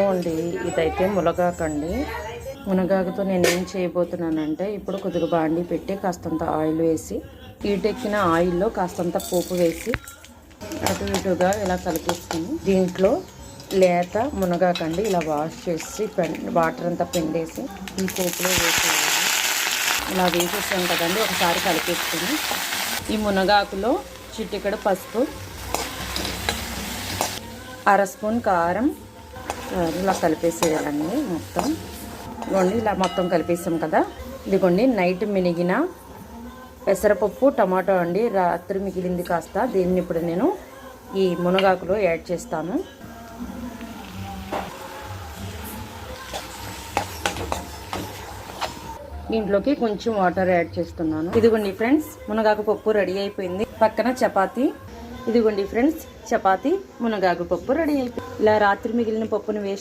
ఇదిగోండి, ఇదైతే మునగాకండి. మునగాకుతో నేను ఏం చేయబోతున్నానంటే, ఇప్పుడు కొద్దిగా బాండి పెట్టి కాస్తంత ఆయిల్ వేసి, ఈటెక్కిన ఆయిల్లో కాస్తంత పోపు వేసి అటు ఇటుగా ఇలా కలిపేసుకుని దీంట్లో లేత మునగాకండి ఇలా వాష్ చేసి వాటర్ అంతా పిండేసి ఈ పోపులో వేసేయాలి. ఇలా వేసేసాం కదండి, ఒకసారి కలిపేసుకుని ఈ మునగాకులో చిటికెడు పసుపు, అర స్పూన్ కారం ఇలా కలిపేసేయాలండి మొత్తం. ఇదిగోండి ఇలా మొత్తం కలిపేసాం కదా. ఇదిగోండి నైట్ మినిగిన పెసరపప్పు టమాటో అండి, రాత్రి మిగిలింది కాస్త. దీన్ని ఇప్పుడు నేను ఈ మునగాకులో యాడ్ చేస్తాను. దీంట్లోకి కొంచెం వాటర్ యాడ్ చేస్తున్నాను. ఇదిగోండి ఫ్రెండ్స్, మునగాకు పప్పు రెడీ అయిపోయింది. పక్కన చపాతీ. ఇదిగోండి ఫ్రెండ్స్, చపాతీ మునగాకు పప్పు రెడీ అయిపోయింది. ఇలా రాత్రి మిగిలిన పప్పుని వేస్ట్